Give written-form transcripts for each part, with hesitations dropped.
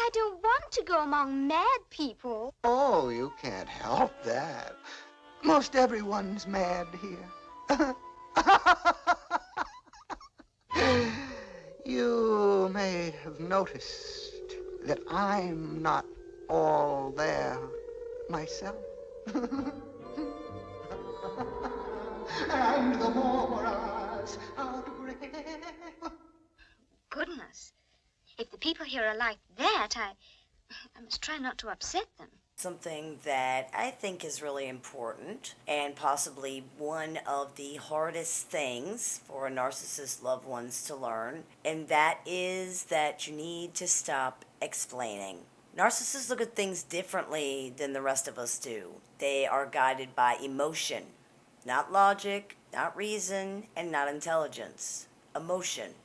I don't want to go among mad people. Oh, you can't help that. Most everyone's mad here. You may have noticed that I'm not all there myself. And the moras outbreak. Goodness. If the people here are like that, I must try not to upset them. Something that I think is really important and possibly one of the hardest things for a narcissist loved ones to learn, and that is that you need to stop explaining. Narcissists look at things differently than the rest of us do. They are guided by emotion, not logic, not reason, and not intelligence. Emotion.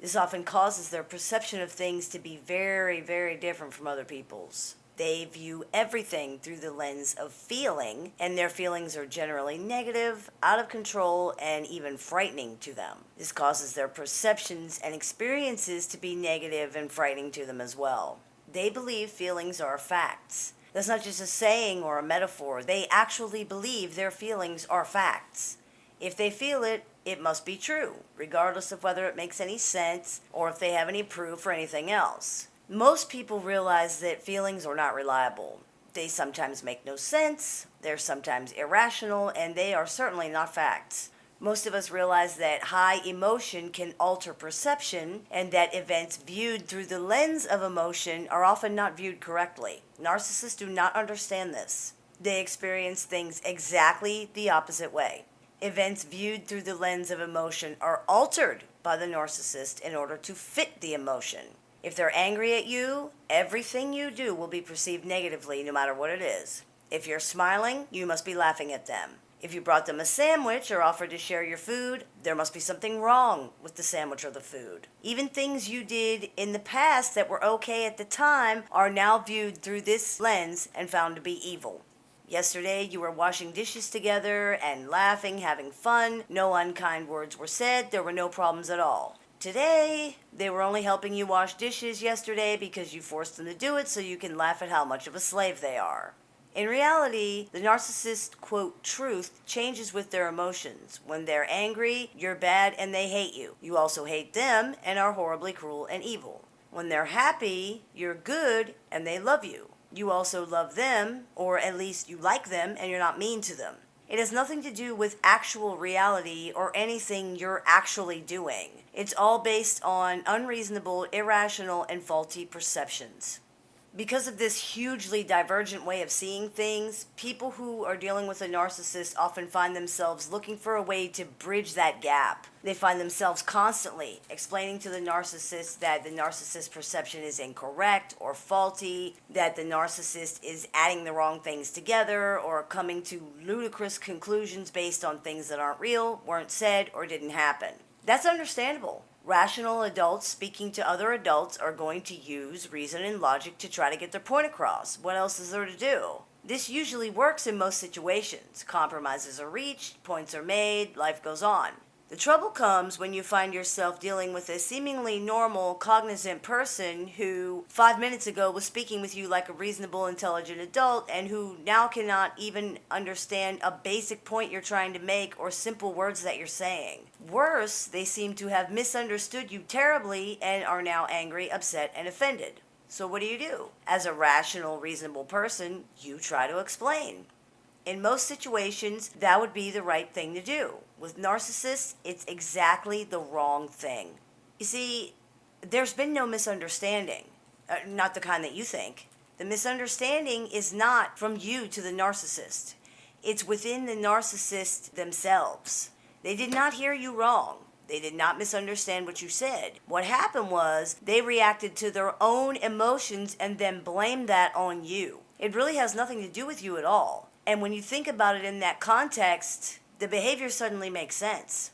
This often causes their perception of things to be very, very different from other people's. They view everything through the lens of feeling, and their feelings are generally negative, out of control, and even frightening to them. This causes their perceptions and experiences to be negative and frightening to them as well. They believe feelings are facts. That's not just a saying or a metaphor. They actually believe their feelings are facts. If they feel it, it must be true, regardless of whether it makes any sense or if they have any proof or anything else. Most people realize that feelings are not reliable. They sometimes make no sense, they're sometimes irrational, and they are certainly not facts. Most of us realize that high emotion can alter perception and that events viewed through the lens of emotion are often not viewed correctly. Narcissists do not understand this. They experience things exactly the opposite way. Events viewed through the lens of emotion are altered by the narcissist in order to fit the emotion. If they're angry at you, everything you do will be perceived negatively no matter what it is. If you're smiling, you must be laughing at them. If you brought them a sandwich or offered to share your food, there must be something wrong with the sandwich or the food. Even things you did in the past that were okay at the time are now viewed through this lens and found to be evil. Yesterday, you were washing dishes together and laughing, having fun. No unkind words were said. There were no problems at all. Today, they were only helping you wash dishes yesterday because you forced them to do it so you can laugh at how much of a slave they are. In reality, the narcissist, quote, truth changes with their emotions. When they're angry, you're bad and they hate you. You also hate them and are horribly cruel and evil. When they're happy, you're good and they love you. You also love them, or at least you like them and you're not mean to them. It has nothing to do with actual reality or anything you're actually doing. It's all based on unreasonable, irrational, and faulty perceptions. Because of this hugely divergent way of seeing things, people who are dealing with a narcissist often find themselves looking for a way to bridge that gap. They find themselves constantly explaining to the narcissist that the narcissist perception is incorrect or faulty, that the narcissist is adding the wrong things together or coming to ludicrous conclusions based on things that aren't real, weren't said, or didn't happen. That's understandable. Rational adults speaking to other adults are going to use reason and logic to try to get their point across. What else is there to do? This usually works in most situations. Compromises are reached, points are made, life goes on. The trouble comes when you find yourself dealing with a seemingly normal, cognizant person who 5 minutes ago was speaking with you like a reasonable, intelligent adult and who now cannot even understand a basic point you're trying to make or simple words that you're saying. Worse, they seem to have misunderstood you terribly and are now angry, upset, and offended. So what do? As a rational, reasonable person, you try to explain. In most situations, that would be the right thing to do. With narcissists, it's exactly the wrong thing. You see, there's been no misunderstanding. Not the kind that you think. The misunderstanding is not from you to the narcissist. It's within the narcissist themselves. They did not hear you wrong. They did not misunderstand what you said. What happened was they reacted to their own emotions and then blamed that on you. It really has nothing to do with you at all. And when you think about it in that context, the behavior suddenly makes sense.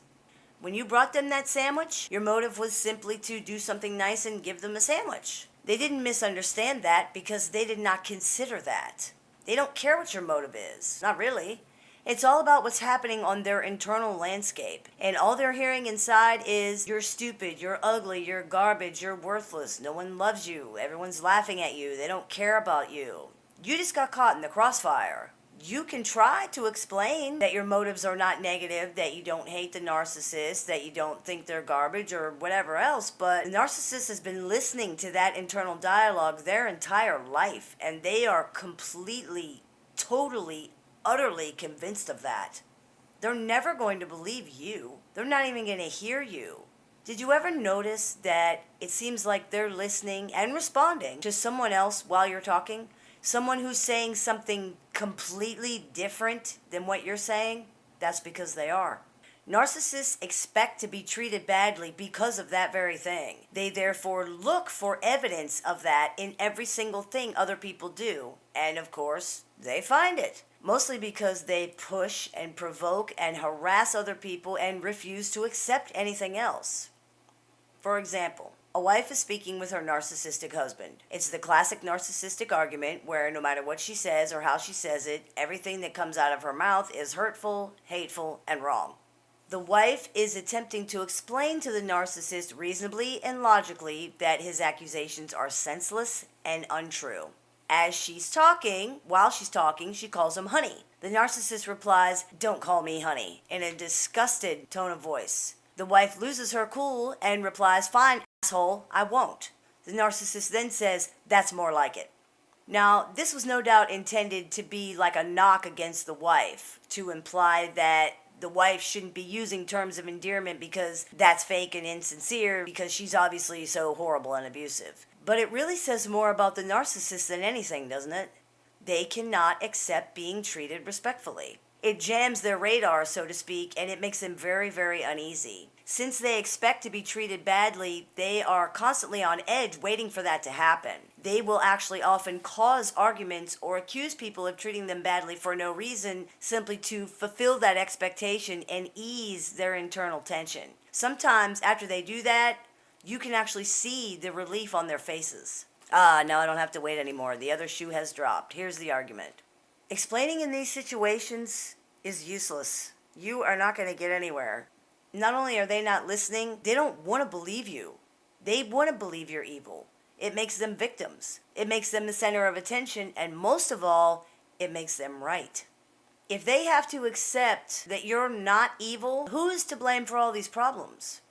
When you brought them that sandwich, your motive was simply to do something nice and give them a sandwich. They didn't misunderstand that because they did not consider that. They don't care what your motive is. Not really. It's all about what's happening on their internal landscape. And all they're hearing inside is, you're stupid, you're ugly, you're garbage, you're worthless, no one loves you, everyone's laughing at you, they don't care about you. You just got caught in the crossfire. You can try to explain that your motives are not negative, that you don't hate the narcissist, that you don't think they're garbage or whatever else, but the narcissist has been listening to that internal dialogue their entire life, and they are completely, totally, utterly convinced of that. They're never going to believe you. They're not even going to hear you. Did you ever notice that it seems like they're listening and responding to someone else while you're talking? Someone who's saying something completely different than what you're saying? That's because they are. Narcissists expect to be treated badly because of that very thing. They therefore look for evidence of that in every single thing other people do. And of course, they find it. Mostly because they push and provoke and harass other people and refuse to accept anything else. For example, a wife is speaking with her narcissistic husband. It's the classic narcissistic argument where no matter what she says or how she says it, everything that comes out of her mouth is hurtful, hateful, and wrong. The wife is attempting to explain to the narcissist reasonably and logically that his accusations are senseless and untrue. As she's talking, while she's talking, she calls him honey. The narcissist replies, "Don't call me honey," in a disgusted tone of voice. The wife loses her cool and replies, "Fine, asshole, I won't." The narcissist then says, "That's more like it." Now, this was no doubt intended to be like a knock against the wife, to imply that the wife shouldn't be using terms of endearment because that's fake and insincere, because she's obviously so horrible and abusive. But it really says more about the narcissist than anything, doesn't it? They cannot accept being treated respectfully. It jams their radar, so to speak, and it makes them very, very uneasy. Since they expect to be treated badly, they are constantly on edge waiting for that to happen. They will actually often cause arguments or accuse people of treating them badly for no reason, simply to fulfill that expectation and ease their internal tension. Sometimes after they do that, you can actually see the relief on their faces. Now I don't have to wait anymore. The other shoe has dropped. Here's the argument. Explaining in these situations is useless. You are not going to get anywhere. Not only are they not listening, they don't want to believe you. They want to believe you're evil. It makes them victims. It makes them the center of attention, and most of all, it makes them right. If they have to accept that you're not evil, who is to blame for all these problems?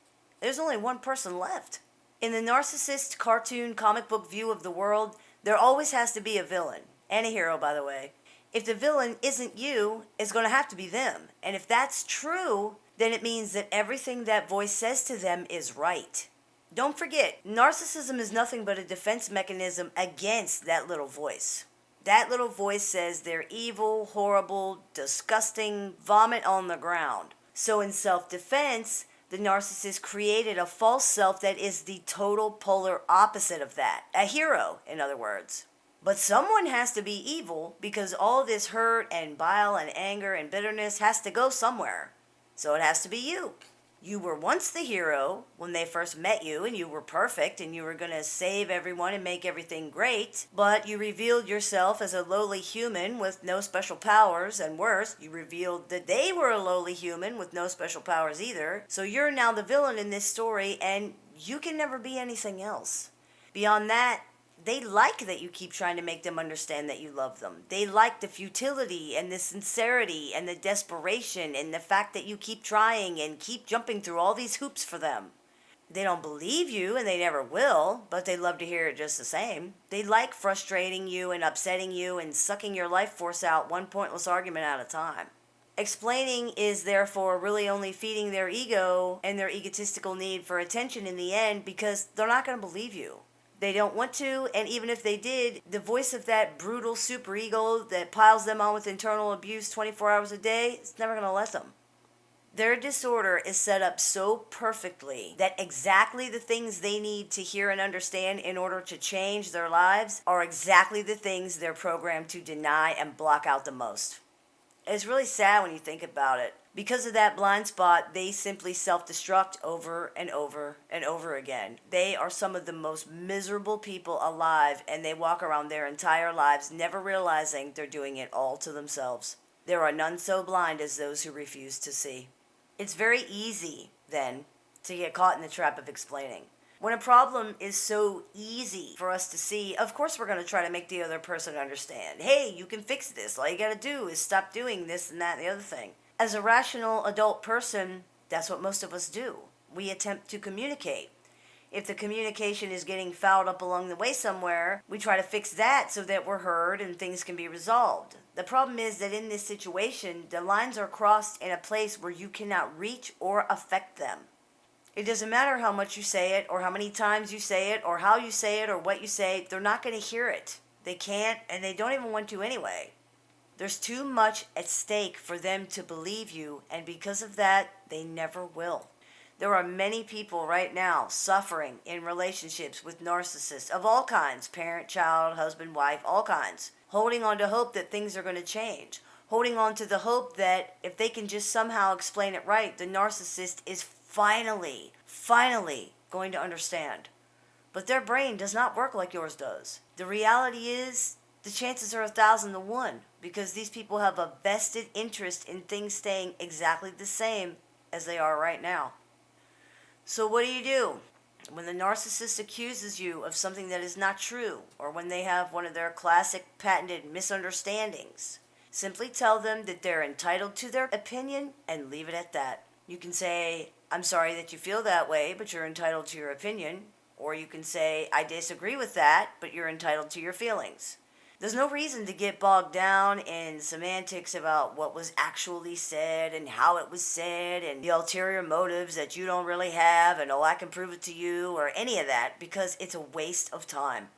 There's only one person left. In the narcissist cartoon comic book view of the world, there always has to be a villain. And a hero, by the way. If the villain isn't you, it's going to have to be them. And if that's true, then it means that everything that voice says to them is right. Don't forget, narcissism is nothing but a defense mechanism against that little voice. That little voice says they're evil, horrible, disgusting, vomit on the ground. So in self-defense, the narcissist created a false self that is the total polar opposite of that. A hero, in other words. But someone has to be evil because all this hurt and bile and anger and bitterness has to go somewhere. So it has to be you. You were once the hero when they first met you, and you were perfect, and you were going to save everyone and make everything great, but you revealed yourself as a lowly human with no special powers, and worse, you revealed that they were a lowly human with no special powers either. So you're now the villain in this story, and you can never be anything else. Beyond that, they like that you keep trying to make them understand that you love them. They like the futility and the sincerity and the desperation and the fact that you keep trying and keep jumping through all these hoops for them. They don't believe you, and they never will, but they love to hear it just the same. They like frustrating you and upsetting you and sucking your life force out one pointless argument at a time. Explaining is therefore really only feeding their ego and their egotistical need for attention in the end, because they're not going to believe you. They don't want to, and even if they did, the voice of that brutal superego that piles them on with internal abuse 24 hours a day is never going to let them. Their disorder is set up so perfectly that exactly the things they need to hear and understand in order to change their lives are exactly the things they're programmed to deny and block out the most. It's really sad when you think about it. Because of that blind spot, they simply self-destruct over and over and over again. They are some of the most miserable people alive, and they walk around their entire lives never realizing they're doing it all to themselves. There are none so blind as those who refuse to see. It's very easy, then, to get caught in the trap of explaining. When a problem is so easy for us to see, of course we're going to try to make the other person understand. Hey, you can fix this. All you got to do is stop doing this and that and the other thing. As a rational adult person, that's what most of us do. We attempt to communicate. If the communication is getting fouled up along the way somewhere, we try to fix that so that we're heard and things can be resolved. The problem is that in this situation, the lines are crossed in a place where you cannot reach or affect them. It doesn't matter how much you say it, or how many times you say it, or how you say it, or what you say, they're not going to hear it. They can't, and they don't even want to anyway. There's too much at stake for them to believe you, and because of that, they never will. There are many people right now suffering in relationships with narcissists of all kinds, parent, child, husband, wife, all kinds, holding on to hope that things are going to change, holding on to the hope that if they can just somehow explain it right, the narcissist is finally going to understand. But their brain does not work like yours does. The reality is, the chances are 1,000 to 1, because these people have a vested interest in things staying exactly the same as they are right now. So what do? When the narcissist accuses you of something that is not true, or when they have one of their classic patented misunderstandings, simply tell them that they're entitled to their opinion and leave it at that. You can say, I'm sorry that you feel that way, but you're entitled to your opinion. Or you can say, I disagree with that, but you're entitled to your feelings. There's no reason to get bogged down in semantics about what was actually said and how it was said and the ulterior motives that you don't really have and, oh, I can prove it to you, or any of that, because it's a waste of time.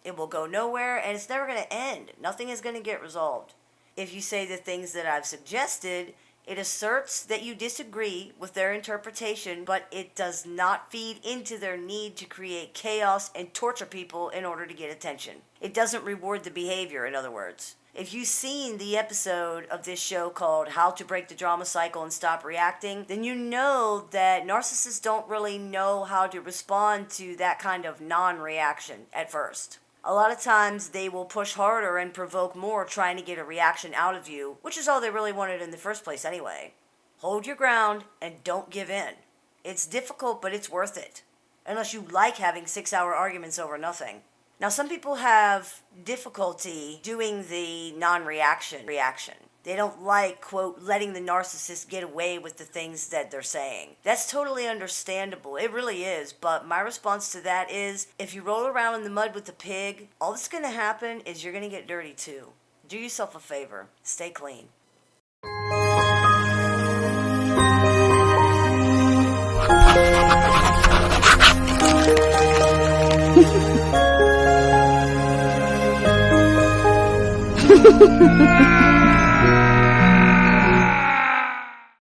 It will go nowhere, and it's never going to end. Nothing is going to get resolved. If you say the things that I've suggested, it asserts that you disagree with their interpretation, but it does not feed into their need to create chaos and torture people in order to get attention. It doesn't reward the behavior, in other words. If you've seen the episode of this show called How to Break the Drama Cycle and Stop Reacting, then you know that narcissists don't really know how to respond to that kind of non-reaction at first. A lot of times they will push harder and provoke more trying to get a reaction out of you, which is all they really wanted in the first place anyway. Hold your ground and don't give in. It's difficult, but it's worth it. Unless you like having 6-hour arguments over nothing. Now, some people have difficulty doing the non-reaction. They don't like, quote, letting the narcissist get away with the things that they're saying. That's totally understandable. It really is. But my response to that is, if you roll around in the mud with a pig, all that's going to happen is you're going to get dirty too. Do yourself a favor. Stay clean.